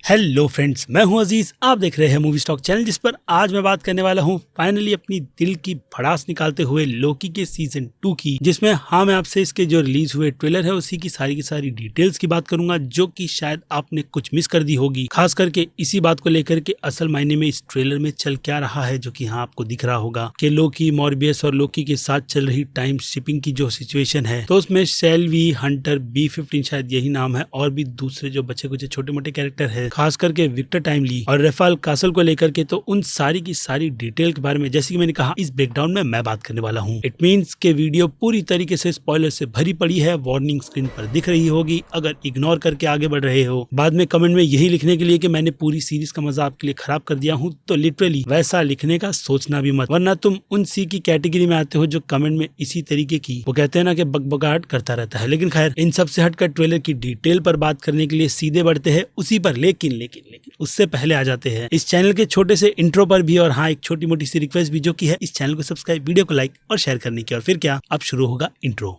Hello friends, मैं हूं अजीज। आप देख रहे हैं मूवी स्टॉक चैनल, जिस पर आज मैं बात करने वाला हूं फाइनली अपनी दिल की भड़ास निकालते हुए लोकी के सीजन 2 की, जिसमें मैं आपसे इसके जो रिलीज हुए ट्रेलर है उसी की सारी डिटेल्स की बात करूंगा, जो कि शायद आपने कुछ मिस कर दी होगी। खास करके इसी बात को लेकर के असल मायने में इस ट्रेलर में चल क्या रहा है, जो कि आपको दिख रहा होगा कि लोकी, मॉर्बियस और लोकी के साथ चल रही टाइम शिपिंग की जो सिचुएशन है, तो उसमें सेल्वी, हंटर, B15 शायद यही नाम है, और भी दूसरे जो बचे कुछ छोटे मोटे कैरेक्टर है, खास करके विक्टर टाइमली और रेफाल कासल को लेकर के, तो उन सारी की सारी डिटेल के बारे में जैसे कि मैंने कहा इस ब्रेकडाउन में मैं बात करने वाला हूं। इट मींस के वीडियो पूरी तरीके से स्पॉइलर से भरी पड़ी है। वार्निंग स्क्रीन पर दिख रही होगी। अगर इग्नोर करके आगे बढ़ रहे हो, बाद में कमेंट में यही लिखने के लिए कि मैंने पूरी सीरीज का मजा आपके लिए खराब कर दिया हूं, तो लिटरली वैसा लिखने का सोचना भी मत, वरना तुम उन सी की कैटेगरी में आते हो जो कमेंट में इसी तरीके की, वो कहते हैं ना कि बकबकाहट करता रहता है। लेकिन खैर, इन सब से हटकर ट्रेलर की डिटेल पर बात करने के लिए सीधे बढ़ते हैं उसी पर। लेकिन उससे पहले आ जाते हैं इस चैनल के छोटे से इंट्रो पर भी, और हाँ, एक छोटी मोटी सी रिक्वेस्ट भी, जो कि है इस चैनल को सब्सक्राइब, वीडियो को लाइक और शेयर करने की। और फिर क्या, अब शुरू होगा इंट्रो।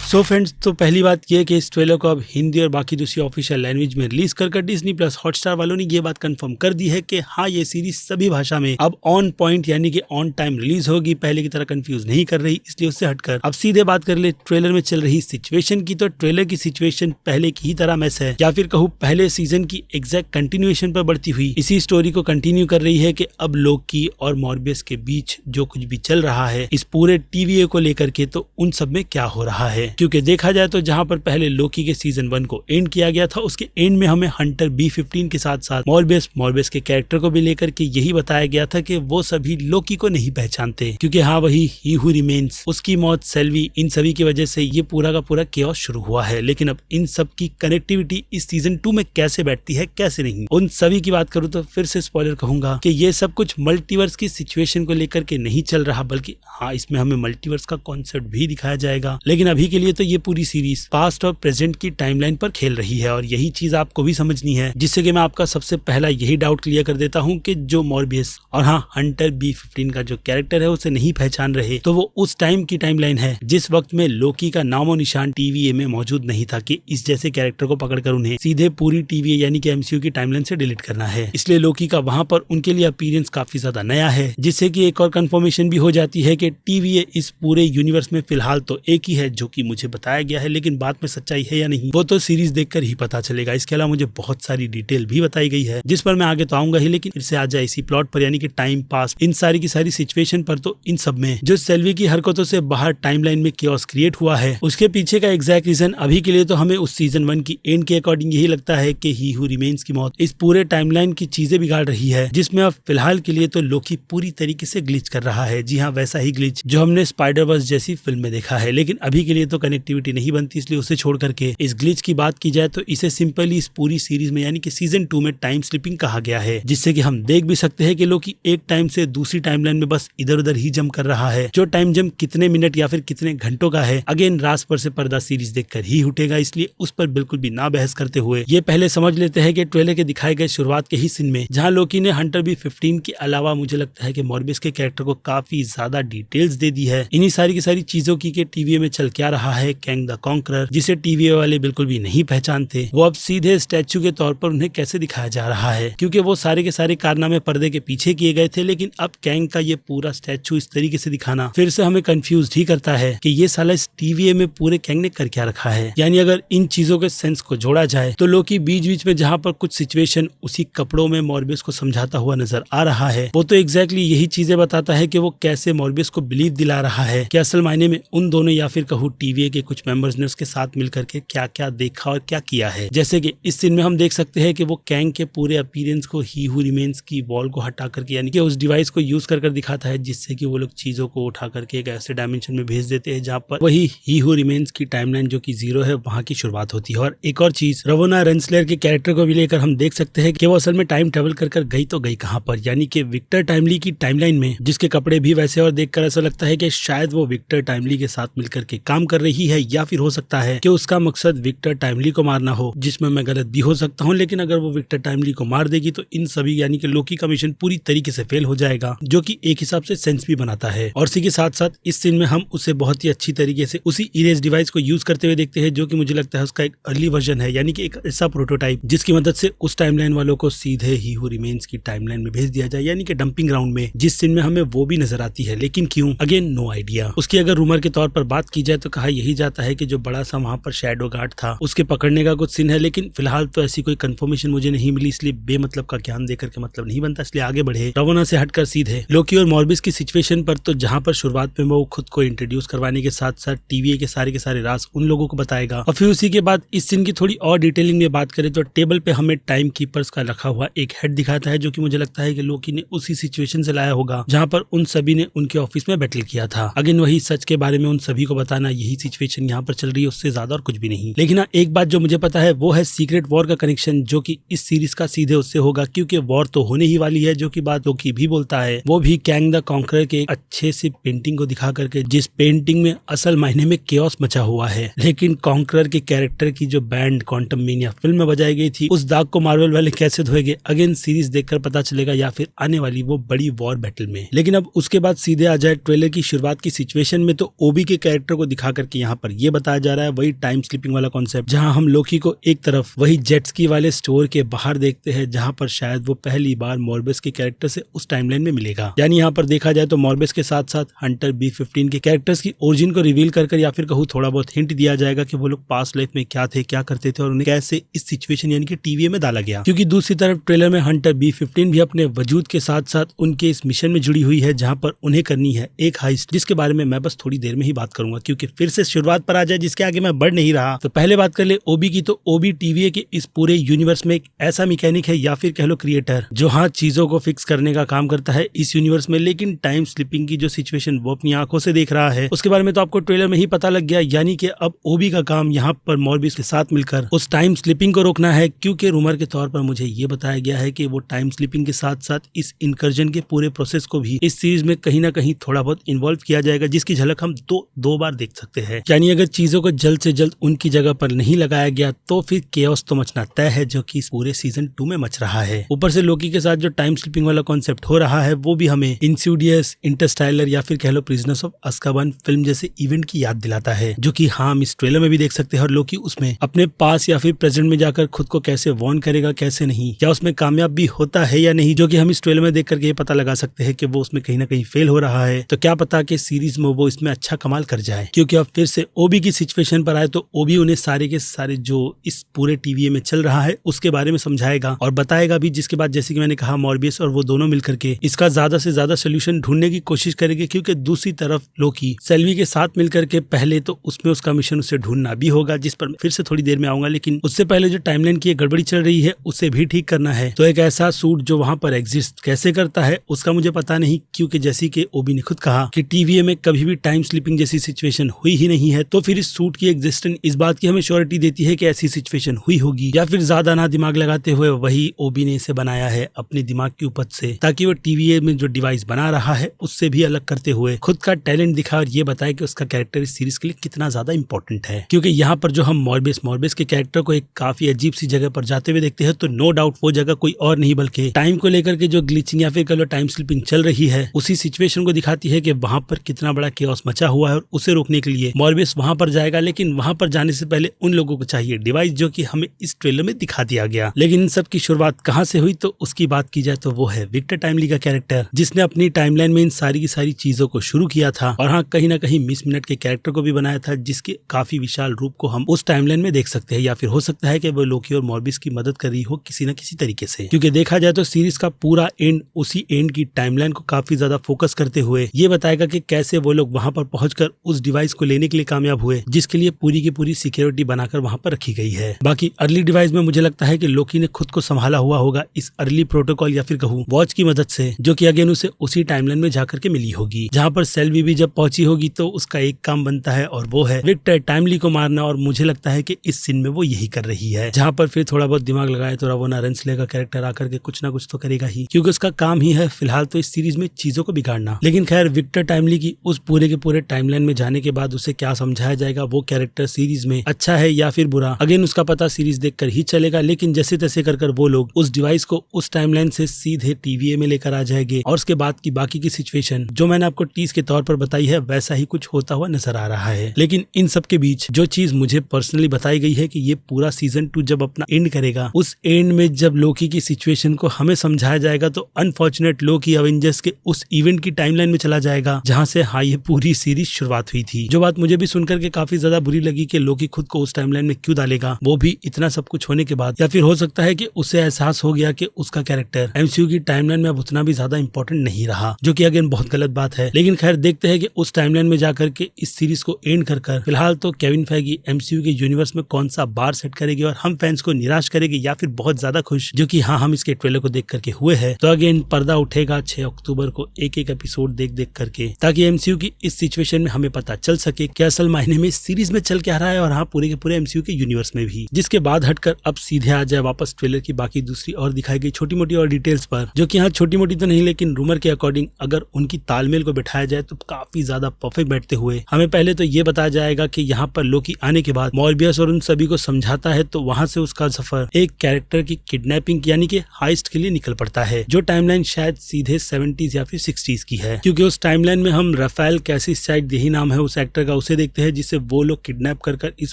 सो फ्रेंड्स, तो पहली बात यह कि इस ट्रेलर को अब हिंदी और बाकी दूसरी ऑफिशियल लैंग्वेज में रिलीज कर डिज्नी प्लस हॉटस्टार वालों ने ये बात कंफर्म कर दी है कि हाँ, ये सीरीज सभी भाषा में अब ऑन पॉइंट यानी कि ऑन टाइम रिलीज होगी। पहले की तरह कंफ्यूज नहीं कर रही, इसलिए उससे हटकर अब सीधे बात कर ले ट्रेलर में चल रही सिचुएशन की। तो ट्रेलर की सिचुएशन पहले की ही तरह मैस है, या फिर कहूँ पहले सीजन की एग्जैक्ट कंटिन्यूएशन पर बढ़ती हुई इसी स्टोरी को कंटिन्यू कर रही है कि अब लोकी और मॉर्बियस के बीच जो कुछ भी चल रहा है इस पूरे TVA को लेकर के, तो उन सब में क्या हो रहा है। क्योंकि देखा जाए तो जहां पर पहले लोकी के सीजन 1 को एंड किया गया था, उसके एंड में हमें हंटर, B15 के साथ साथ मॉर्बियस के कैरेक्टर को भी लेकर के यही बताया गया था कि वो सभी लोकी को नहीं पहचानते, क्योंकि हाँ, वही ही हू रिमेन्स, उसकी मौत, सेल्वी, इन सभी की वजह से ये पूरा का पूरा केओस शुरू हुआ है। लेकिन अब इन सब की कनेक्टिविटी इस सीजन 2 में कैसे बैठती है, कैसे नहीं, उन सभी की बात करूं तो फिर से स्पॉइलर कहूंगा कि ये सब कुछ मल्टीवर्स की सिचुएशन को लेकर के नहीं चल रहा, बल्कि हाँ, इसमें हमें मल्टीवर्स का कॉन्सेप्ट भी दिखाया जाएगा। लेकिन अभी के लिए तो ये पूरी सीरीज पास्ट और प्रेजेंट की टाइमलाइन पर खेल रही है, और यही चीज आपको भी समझनी है, जिससे कि मैं आपका सबसे पहला यही डाउट क्लियर कर देता हूं कि जो मॉर्बियस और हाँ हंटर, B15 का जो कैरेक्टर है उसे नहीं पहचान रहे, तो वो उस टाइम की टाइमलाइन है जिस वक्त में लोकी का नामो निशान TVA में मौजूद नहीं था कि इस जैसे कैरेक्टर को पकड़कर उन्हें सीधे पूरी TVA यानी कि MCU की टाइमलाइन से डिलीट करना है। इसलिए लोकी का वहां पर उनके लिए अपीयरेंस काफी ज्यादा नया है, जिससे कि एक और कंफर्मेशन भी हो जाती है कि TVA इस पूरे यूनिवर्स में फिलहाल तो एक ही है, जो कि मुझे बताया गया है। लेकिन बात में सच्चाई है या नहीं, वो तो सीरीज देखकर ही पता चलेगा। इसके अलावा मुझे बहुत सारी डिटेल भी बताई गई है, जिस पर मैं आगे तो आऊंगा ही, लेकिन फिर से आ जाए इसी प्लॉट पर, यानी कि टाइम पास, इन सारी की सारी सिचुएशन पर। तो इन सब में जो सेल्वी की हरकतों से बाहर टाइमलाइन में केओस क्रिएट हुआ है, उसके पीछे का एग्जैक्ट रीजन अभी के लिए तो हमें उस सीजन 1 की एंड के अकॉर्डिंग यही लगता है कि ही हू रिमेन्स की मौत इस पूरे टाइमलाइन की चीजें बिगाड़ रही है, जिसमें अब फिलहाल के लिए तो लोकी पूरी तरीके से ग्लिच कर रहा है। जी हाँ, वैसा ही ग्लिच जो हमने स्पाइडरवर्स जैसी फिल्म में देखा है। लेकिन अभी के लिए तो कनेक्टिविटी नहीं बनती, इसलिए उसे छोड़ करके इस ग्लिच की बात की जाए तो इसे सिंपली इस पूरी सीरीज में यानी कि सीजन 2 में टाइम स्लिपिंग कहा गया है, जिससे कि हम देख भी सकते हैं कि लोकी एक टाइम से दूसरी टाइमलाइन में बस इधर उधर ही जंप कर रहा है। जो टाइम जंप कितने मिनट या फिर कितने घंटों का है, अगेन रास पर से पर्दा सीरीज देखकर ही उठेगा, इसलिए उस पर बिल्कुल भी ना बहस करते हुए ये पहले समझ लेते हैं कि ट्रेलर के दिखाए गए शुरुआत के ही सीन में जहां लोकी ने हंटर, B15 के अलावा मुझे लगता है कि मॉर्बियस के कैरेक्टर को काफी ज्यादा डिटेल्स दे दी है, इन्हीं सारी की सारी चीजों की कि TVA में चल क्या रहा है। कैंग द कॉन्करर, जिसे TVA वाले बिल्कुल भी नहीं पहचानते, वो अब सीधे स्टैचू के तौर पर उन्हें कैसे दिखाया जा रहा है, क्योंकि वो सारे के सारे कारनामे पर्दे के पीछे किए गए थे। लेकिन अब कैंग का ये पूरा स्टैचू इस तरीके से दिखाना फिर से हमें कंफ्यूज ही करता है कि ये साला इस TVA में पूरे कैंग ने कर क्या रखा है। यानी अगर इन चीजों के सेंस को जोड़ा जाए तो लोकी बीच बीच में जहां पर कुछ सिचुएशन उसी कपड़ों में मॉर्बियस को समझाता हुआ नजर आ रहा है, वो तो एग्जैक्टली यही चीजें बताता है कि वो कैसे मॉर्बियस को बिलीव दिला रहा है कि असल मायने में उन दोनों या फिर कहूँ TVA के कुछ मेंबर्स ने उसके साथ मिलकर के क्या क्या देखा और क्या किया है। जैसे कि इस सीन में हम देख सकते हैं कि वो कैंग के पूरे अपीयरेंस को ही हू रिमेन्स की वॉल को हटा करके यानी कि उस डिवाइस को यूज कर दिखाता है, जिससे कि वो लोग चीजों को उठा करके एक ऐसे डायमेंशन में भेज देते हैं जहां पर वही ही हू रिमेन्स की टाइमलाइन जो कि 0 है वहां की शुरुआत होती है। और एक और चीज, रवोना रेंसलर के कैरेक्टर को भी लेकर हम देख सकते हैं कि वो असल में टाइम ट्रेवल कर गई तो गई कहां पर, यानी कि विक्टर टाइमली की टाइमलाइन में, जिसके कपड़े भी वैसे और देखकर ऐसा लगता है कि शायद वो विक्टर टाइमली के साथ मिलकर के काम कर रही ही है, या फिर हो सकता है कि उसका मकसद विक्टर टाइमली को मारना हो, जिसमें मैं गलत भी हो सकता हूँ। लेकिन अगर वो विक्टर टाइमली को मार देगी तो इन सभी यानी कि लोकी का मिशन पूरी तरीके से फेल हो जाएगा, जो कि एक हिसाब से सेंस भी बनाता है। और इसी के साथ साथ इस सीन में हम उसे बहुत ही अच्छी तरीके से उसी इरेज डिवाइस को यूज करते हुए देखते हैं, जो कि मुझे लगता है उसका एक अर्ली वर्जन है, यानी कि एक ऐसा प्रोटोटाइप जिसकी मदद से उस टाइमलाइन वालों को सीधे ही हु रिमेन्स की टाइमलाइन में भेज दिया जाए, यानी कि डंपिंग ग्राउंड में, जिस सीन में हमें वो भी नजर आती है। लेकिन क्यों, अगेन नो आइडिया। उसकी अगर रूमर के तौर पर बात की जाए तो कहा यही जाता है कि जो बड़ा सा वहां पर शैडो गार्ड था उसके पकड़ने का कुछ सीन है, लेकिन फिलहाल तो ऐसी कोई कंफर्मेशन मुझे नहीं मिली, इसलिए बेमतलब का ज्ञान देकर के मतलब नहीं बनता, इसलिए आगे बढ़े रवोना से हटकर सीधे लोकी और मॉर्बिस की सिचुएशन पर। तो जहां पर शुरुआत में वो खुद को इंट्रोड्यूस करवाने के साथ साथ टीवीए के सारे राज उन लोगों को बताएगा, और फिर उसी के बाद इस सीन की थोड़ी और डिटेलिंग में बात करें तो टेबल पे हमें टाइम कीपर्स का रखा हुआ एक हेड दिखाता है, जो कि मुझे लगता है कि लोकी ने उसी सिचुएशन से लाया होगा जहां पर उन सभी ने उनके ऑफिस में बैटल किया था। अगेन वही सच के बारे में उन सभी को बताना, यही सिचुएशन यहाँ पर चल रही है, उससे ज्यादा और कुछ भी नहीं। लेकिन हाँ, एक बात जो मुझे पता है वो है सीक्रेट वॉर का कनेक्शन, जो कि इस सीरीज का सीधे उससे होगा, क्योंकि वॉर तो होने ही वाली है, जो कि बात लोकी भी बोलता है, वो भी कैंग द कॉन्करर के अच्छे से पेंटिंग को दिखा करके, जिस पेंटिंग में असल मायने में केओस मचा हुआ है। लेकिन कॉन्करर के कैरेक्टर की जो बैंड क्वांटम मीनिया फिल्म में बजाई गई थी, उस दाग को मार्वल वाले कैसे धोएंगे, अगेन सीरीज देखकर पता चलेगा, या फिर आने वाली वो बड़ी वॉर बैटल में। लेकिन अब उसके बाद सीधे आ जाए ट्रेलर की शुरुआत की सिचुएशन में, तो ओबी के कैरेक्टर को दिखा करके यहाँ पर ये बताया जा रहा है वही टाइम स्लिपिंग वाला कॉन्सेप्ट, जहां हम लोकी को एक तरफ वही जेटस्की वाले स्टोर के बाहर देखते हैं, जहां पर शायद वो पहली बार मॉर्बिस के कैरेक्टर से उस टाइमलाइन में मिलेगा। यानी यहाँ पर देखा जाए तो मॉर्बिस के साथ साथ हंटर B-15 के कैरेक्टर्स की ओरिजिन को रिवील कर या फिर कहूँ थोड़ा बहुत हिंट दिया जाएगा कि वो लोग पास्ट लाइफ में क्या थे, क्या करते थे, और उन्हें कैसे इस सिचुएशन यानी कि टीवीए में डाला गया। क्योंकि दूसरी तरफ ट्रेलर में हंटर B-15 भी अपने वजूद के साथ साथ उनके इस मिशन में जुड़ी हुई है, जहां पर उन्हें करनी है एक हाइस्ट, जिसके बारे में मैं बस थोड़ी देर में ही बात करूंगा, क्योंकि फिर से शुरुआत पर आ जाए जिसके आगे मैं बढ़ नहीं रहा। तो पहले बात कर ले ओबी की, तो ओबी टीवीए के इस पूरे यूनिवर्स में एक ऐसा मैकेनिक है, या फिर कह लो क्रिएटर, जो हाँ चीजों को फिक्स करने का काम करता है इस यूनिवर्स में। लेकिन टाइम स्लिपिंग की जो सिचुएशन वो अपनी आंखों से देख रहा है, उसके बारे में तो आपको ट्रेलर में ही पता लग गया। यानी कि अब ओबी का काम यहाँ पर मॉर्बिस के साथ मिलकर उस टाइम स्लिपिंग को रोकना है, क्योंकि रूमर के तौर पर मुझे ये बताया गया है कि वो टाइम स्लिपिंग के साथ साथ इस इनकर्जन के पूरे प्रोसेस को भी इस सीरीज में कहीं ना कहीं थोड़ा बहुत इन्वॉल्व किया जाएगा, जिसकी झलक हम दो बार देख सकते हैं। यानी अगर चीजों को जल्द से जल्द उनकी जगह पर नहीं लगाया गया तो फिर केओस तो मचना तय है, जो कि इस पूरे सीजन 2 में मच रहा है। ऊपर से लोकी के साथ जो टाइम स्लिपिंग वाला कॉन्सेप्ट हो रहा है, वो भी हमें इंसिडियस, इंटरस्टेलर या फिर कह लो प्रिजनर्स ऑफ अज़्काबान फिल्म जैसे इवेंट की याद दिलाता है, जो कि हाँ हम इस ट्रेलर में भी देख सकते हैं। और लोकी उसमें अपने पास या फिर प्रेजेंट में जाकर खुद को कैसे वॉर्न करेगा, कैसे नहीं, क्या उसमें कामयाब भी होता है या नहीं, जो कि हम इस ट्रेलर में देख करके ये पता लगा सकते हैं कि वो उसमें कहीं ना कहीं फेल हो रहा है। तो क्या पता कि सीरीज में वो इसमें अच्छा कमाल कर जाए। क्योंकि अब फिर से ओबी की सिचुएशन पर आए तो ओबी उन्हें सारे के सारे जो इस पूरे टीवीए में चल रहा है उसके बारे में समझाएगा और बताएगा भी, जिसके बाद जैसे कि मैंने कहा मॉर्बियस और वो दोनों मिलकर के इसका ज्यादा से ज्यादा सोल्यूशन ढूंढने की कोशिश करेंगे। क्योंकि दूसरी तरफ लोकी सेल्वी के साथ मिलकर के पहले तो उसमें उसका मिशन उसे ढूंढना भी होगा, जिस पर फिर से थोड़ी देर में आऊंगा। लेकिन उससे पहले जो टाइमलाइन की गड़बड़ी चल रही है उसे भी ठीक करना है। तो एक ऐसा सूट जो वहां पर एग्जिस्ट कैसे करता है उसका मुझे पता नहीं, क्योंकि जैसे कि ओबी ने खुद कहा कि टीवीए में कभी भी टाइम स्लिपिंग जैसी सिचुएशन हुई ही नहीं है, तो फिर इस सूट की एग्जिस्टेंस इस बात की हमें श्योरिटी देती है कि ऐसी सिचुएशन हुई होगी, या फिर ज्यादा ना दिमाग लगाते हुए वही ओबी ने इसे बनाया है अपने दिमाग की उपज से, ताकि वो टीवीए में जो डिवाइस बना रहा है उससे भी अलग करते हुए खुद का टैलेंट दिखाए और ये बताए कि उसका कैरेक्टर इस सीरीज के लिए कितना ज्यादा इंपॉर्टेंट है। क्योंकि यहाँ पर जो हम मॉर्बियस के कैरेक्टर को एक काफी अजीब सी जगह पर जाते हुए देखते हैं, तो नो डाउट वो जगह कोई और नहीं बल्कि टाइम को लेकर के जो ग्लिचिंग या फिर कह लो टाइम स्लिपिंग चल रही है उसी सिचुएशन को दिखाती है कि वहां पर कितना बड़ा केओस मचा हुआ है और उसे रोकने के लिए मॉर्बियस वहां पर जाएगा। लेकिन वहां पर जाने से पहले उन लोगों को चाहिए डिवाइस, जो कि हमें इस ट्रेलर में दिखा दिया गया। लेकिन इन सब की शुरुआत कहां से हुई, तो उसकी बात की जाए तो वो है विक्टर टाइमली का कैरेक्टर, जिसने अपनी टाइमलाइन में इन सारी की सारी चीजों को शुरू किया था। और हाँ, कहीं ना कहीं मिस मिनट के कैरेक्टर को भी बनाया था, जिसके काफी विशाल रूप को हम उस टाइमलाइन में देख सकते हैं। या फिर हो सकता है कि वो लोकी और मॉर्बियस की मदद कर रही हो किसी न किसी तरीके से, क्योंकि देखा जाए तो सीरीज का पूरा एंड उसी एंड की टाइमलाइन को काफी ज्यादा फोकस करते हुए ये बताएगा कि कैसे वो लोग वहां पर पहुंचकर उस डिवाइस को लेने के लिए कामयाब हुए, जिसके लिए पूरी की पूरी सिक्योरिटी बनाकर वहां पर रखी गई है। बाकी अर्ली डिवाइस में मुझे लगता है कि लोकी ने खुद को संभाला हुआ होगा इस अर्ली प्रोटोकॉल या फिर कहूँ वॉच की मदद से, जो कि अगेन उसे उसी टाइमलाइन में जाकर के मिली होगी, जहां पर सेल्वी भी जब पहुंची होगी तो उसका एक काम बनता है और वो है विक्टर टाइमली को मारना। और मुझे लगता है कि इस सीन में वो यही कर रही है, जहां पर फिर थोड़ा बहुत दिमाग लगाए तो रवोना रेंसले का कैरेक्टर आकर के कुछ ना कुछ तो करेगा ही, क्योंकि उसका काम ही है फिलहाल तो इस सीरीज में चीजों को बिगाड़ना। लेकिन खैर विक्टर टाइमली की उस पूरे के पूरे टाइमलाइन में जाने के बाद उसे क्या समझाया जाएगा, वो कैरेक्टर सीरीज में अच्छा है या फिर बुरा, अगेन उसका पता सीरीज देखकर ही चलेगा। लेकिन जैसे तैसे कर वो लोग उस डिवाइस को उस टाइमलाइन से सीधे टीवीए में लेकर आ जाएंगे और उसके बाद की बाकी की सिचुएशन जो मैंने आपको टीज के तौर पर बताई है वैसा ही कुछ होता हुआ नजर आ रहा है। लेकिन इन सब के बीच जो चीज मुझे पर्सनली बताई गई है कि ये पूरा सीजन 2 जब अपना एंड करेगा, उस एंड में जब लोकी की सिचुएशन को हमें समझाया जाएगा तो अनफॉर्चुनेट लोकी अवेंजर्स के उस इवेंट की टाइमलाइन में चला जाएगा जहां से ये पूरी सीरीज शुरुआत हुई थी। जो बात मुझे भी सुनकर के काफी ज्यादा बुरी लगी कि लोकी खुद को उस टाइमलाइन में क्यों डालेगा, वो भी इतना सब कुछ होने के बाद, या फिर हो सकता है कि उसे एहसास हो गया कि उसका कैरेक्टर एमसीयू की टाइमलाइन में अब उतना भी ज्यादा इंपॉर्टेंट नहीं रहा, जो कि अगेन बहुत गलत बात है। लेकिन खैर देखते हैं कि उस टाइमलाइन में जाकर के इस सीरीज को एंड कर फिलहाल तो केविन फेगी एमसीयू के यूनिवर्स में कौन सा बार सेट करेगी और हम फैंस को निराश करेगी या फिर बहुत ज्यादा खुश, जो कि हाँ हम इसके ट्रेलर को देख करके हुए हैं। तो अगेन पर्दा उठेगा 6 अक्टूबर को एक एपिसोड देख करके, ताकि एमसीयू की इस सिचुएशन में हमें पता चल सके कि असल मायने में सीरीज में चल क्या रहा है और हाँ पूरे के पूरे एमसीयू के यूनिवर्स में भी। जिसके बाद हटकर अब सीधे आ जाए वापस ट्रेलर की बाकी दूसरी और दिखाई गई छोटी मोटी और डिटेल्स पर, जो कि यहाँ छोटी मोटी तो नहीं लेकिन रूमर के अकॉर्डिंग अगर उनकी तालमेल को बैठाया जाए तो काफी ज्यादा परफेक्ट बैठते हुए हमें पहले तो ये बताया जाएगा कि यहाँ पर लोकी आने के बाद मॉर्बियस और उन सभी को समझाता है, तो वहां से उसका सफर एक कैरेक्टर की किडनैपिंग यानी कि हाइस्ट के लिए निकल पड़ता है, जो टाइमलाइन शायद सीधे 70s या फिर 60s की है, क्योंकि उस टाइमलाइन में हम राफेल कैसिस शायद यही नाम है उस एक्टर का, उसे देखते हैं जिसे वो लोग किडनैप कर इस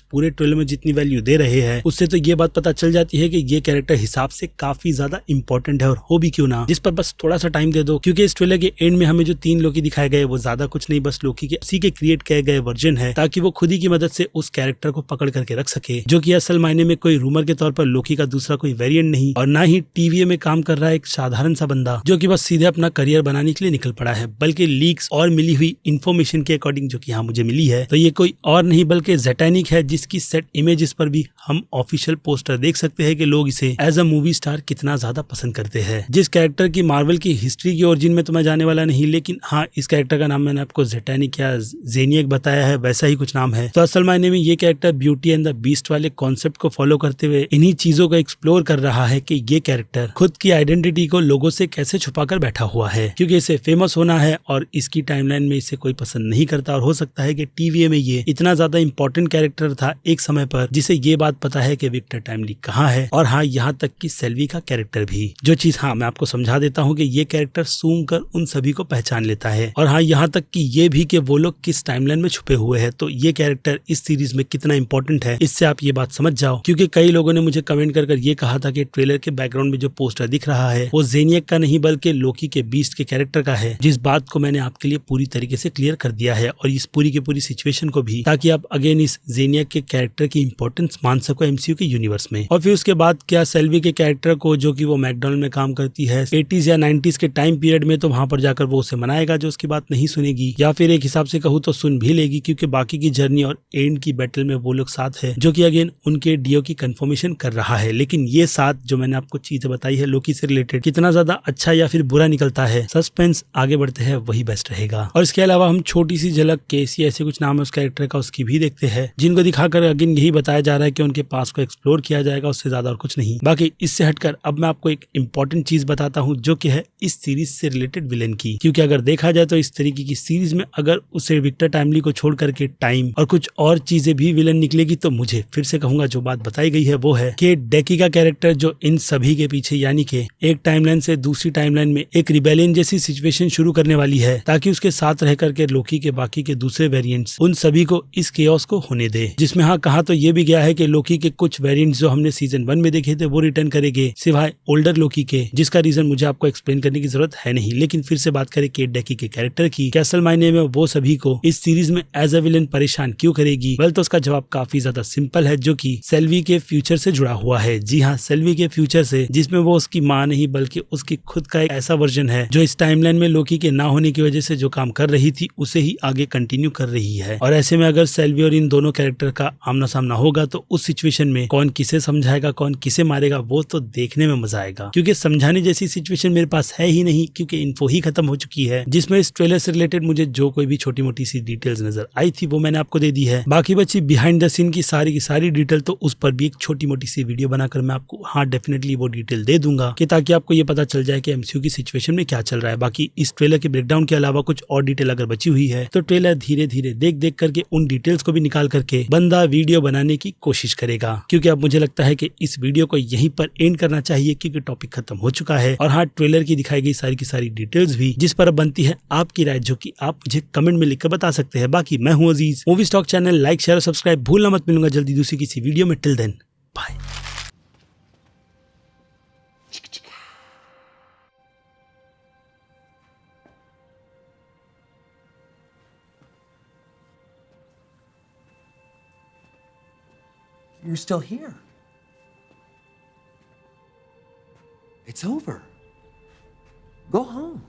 पूरे ट्रेलर में जितनी वैल्यू दे रहे हैं उससे तो ये बात पता चल जाती है कि ये कैरेक्टर हिसाब से काफी ज्यादा इंपॉर्टेंट है और हो भी क्यों ना, जिस पर बस थोड़ा सा टाइम दे दो, क्योंकि इस ट्रेलर के एंड में हमें जो 3 लोकी दिखाए गए वो ज्यादा कुछ नहीं, बस लोकी के उसी के क्रिएट किए गए वर्जन है, ताकि वो खुद ही की मदद से उस कैरेक्टर को पकड़ करके रख सके, जो कि असल मायने में कोई रूमर के तौर पर लोकी का दूसरा कोई वेरिएंट नहीं और ना ही टीवीए में काम कर रहा है एक साधारण सा बंदा जो कि बस सीधे अपना करियर बनाने के लिए निकल पड़ा है, बल्कि लीक्स और मिली हुई इन्फॉर्मेशन के अकॉर्डिंग जो कि यहाँ मुझे मिली है तो ये कोई और नहीं बल्कि ज़ेटानिक है, जिसकी सेट इमेजेस पर भी हम ऑफिशियल पोस्टर देख सकते हैं कि लोग इसे एज अ मूवी स्टार कितना ज्यादा पसंद करते हैं। जिस कैरेक्टर की मार्वल की हिस्ट्री की ओरिजिन में तो मैं जाने वाला नहीं, लेकिन हाँ इस कैरेक्टर का नाम मैंने आपको ज़ेटानिक या ज़ेनियक बताया है, वैसा ही कुछ नाम है। तो असल मायने में ये character beauty and the beast वाले कॉन्सेप्ट को फॉलो करते हुए इन्हीं चीजों को एक्सप्लोर कर रहा है कि ये कैरेक्टर खुद की आइडेंटिटी को लोगों से कैसे छुपाकर बैठा हुआ है, क्योंकि इसे फेमस होना है और इसकी टाइमलाइन में इसे कोई पसंद नहीं करता, और हो सकता है कि टीवीए में ये इतना ज्यादा इंपॉर्टेंट कैरेक्टर था एक समय पर जिसे ये बात पता है कि विक्टर टाइमली कहाँ है, और हाँ यहाँ तक कि सेल्वी का कैरेक्टर भी, जो चीज हाँ मैं आपको समझा देता हूँ कि ये कैरेक्टर सूंघ कर उन सभी को पहचान लेता है, और हाँ यहाँ तक कि ये भी कि वो लोग किस टाइमलाइन में छुपे हुए हैं, तो ये कैरेक्टर इस सीरीज में कितना इंपॉर्टेंट है इससे आप ये बात समझ जाओ। क्योंकि कई लोगों ने मुझे कमेंट कर ये कहा था कि ट्रेलर के बैकग्राउंड में जो पोस्टर दिख रहा है वो ज़ेनियक का नहीं बल्कि लोकी के बीस्ट के कैरेक्टर का है, जिस बात को मैंने आपके लिए पूरी तरीके से क्लियर कर दिया है और इस पूरी की पूरी सिचुएशन को भी, ताकि आप अगेन इस ज़ेनियक के कैरेक्टर की इंपॉर्टेंस मान सको एमसीयू के यूनिवर्स में। और फिर उसके बाद क्या सेल्वी के कैरेक्टर को जो कि वो मैकडोनल्ड में काम करती है 80s या 90s के टाइम पीरियड में, तो वहां पर जाकर वो उसे मनाएगा जो उसकी बात नहीं सुनेगी, या फिर एक हिसाब से कहूँ तो सुन भी लेगी, क्योंकि बाकी की जर्नी और एंड की बैटल में वो लोग साथ है, जो कि अगेन उनके डीओ की कंफर्मेशन कर रहा है। लेकिन ये साथ जो मैंने आपको चीजें बताई है लोकी से रिलेटेड कितना ज्यादा अच्छा या फिर बुरा निकलता है, सस्पेंस आगे बढ़ते हैं वही बेस्ट रहेगा। और इसके अलावा हम छोटी सी झलक केसी ऐसे कुछ नाम है उस कैरेक्टर का उसकी भी देखते हैं, जिनको दिखाकर अगेन यही बताया जा रहा है कि उनके पास को एक्सप्लोर किया जाएगा, उससे ज्यादा और कुछ नहीं। बाकी इससे हटकर अब मैं आपको एक इंपॉर्टेंट चीज बताता हूँ जो कि है इस सीरीज से रिलेटेड विलेन की, क्योंकि अगर देखा जाए तो इस तरीके की सीरीज में अगर उसे विक्टर टाइमली को छोड़ करके टाइम और कुछ और चीजें भी विलेन निकलेगी तो मुझे फिर से कहूंगा जो बात बताई गई है वो है कि डेकी का कैरेक्टर जो इन सभी के पीछे यानी कि एक टाइमलाइन से दूसरी टाइमलाइन में एक रिबेलियन जैसी सिचुएशन शुरू करने वाली है, ताकि उसके साथ रह करके लोकी के बाकी के दूसरे वेरिएंट्स उन सभी को इस केओस को होने दे। जिसमें हाँ कहा तो ये भी गया है कि लोकी के कुछ वेरिएंट्स जो हमने सीजन 1 में देखे थे वो रिटर्न करेंगे सिवाय ओल्डर लोकी के, जिसका रीजन मुझे आपको एक्सप्लेन करने की जरूरत है नहीं। लेकिन फिर से बात करें केट डेकी के कैरेक्टर की, असल मायने में वो सभी को इस सीरीज में एज अ विलेन परेशान क्यों करेगी, वेल तो उसका जवाब काफी ज्यादा सिंपल है, जो कि सेल्वी के फ्यूचर से जुड़ा हुआ है। जी हाँ, सेल्वी के फ्यूचर से, जिसमें वो उसकी माँ नहीं बल्कि उसकी खुद का एक ऐसा वर्जन है जो इस टाइमलाइन में लोकी के ना होने की वजह से जो काम कर रही थी उसे ही आगे कंटिन्यू कर रही है। और ऐसे में अगर सेल्वी और इन दोनों कैरेक्टर का आमना सामना होगा तो उस सिचुएशन में कौन किसे समझाएगा कौन किसे मारेगा वो तो देखने में मजा आएगा, क्योंकि समझाने जैसी सिचुएशन मेरे पास है ही नहीं, क्योंकि इन्फो ही खत्म हो चुकी है। जिसमें इस ट्रेलर से रिलेटेड मुझे जो कोई भी छोटी मोटी सी डिटेल्स नजर आई थी वो मैंने आपको दे दी है। बाकी बची बिहाइंड द सीन की सारी डिटेल तो उस पर भी एक छोटी मोटी सी वीडियो बनाकर मैं आपको हाँ डेफिनेटली वो डिटेल दे दूंगा कि ताकि आपको ये पता चल जाए कि एमसीयू की सिचुएशन में क्या चल रहा है। बाकी इस ट्रेलर के ब्रेकडाउन के अलावा कुछ और डिटेल अगर बची हुई है तो ट्रेलर धीरे धीरे देख करके उन डिटेल्स को भी निकाल करके बंदा वीडियो बनाने की कोशिश करेगा, क्योंकि अब मुझे लगता है कि इस वीडियो को यहीं पर एंड करना चाहिए, क्योंकि टॉपिक खत्म हो चुका है। और हाँ, ट्रेलर की दिखाई गई सारी की सारी डिटेल्स भी, जिस पर अब बनती है आपकी राय, जो कि आप मुझे कमेंट में लिखकर बता सकते हैं। बाकी मैं हूं Aziz, movie stock channel like share और सब्सक्राइब भूलना मत। मिलूंगा जल्दी दूसरी किसी वीडियो में। Till then bye. You're still here. It's over. Go home.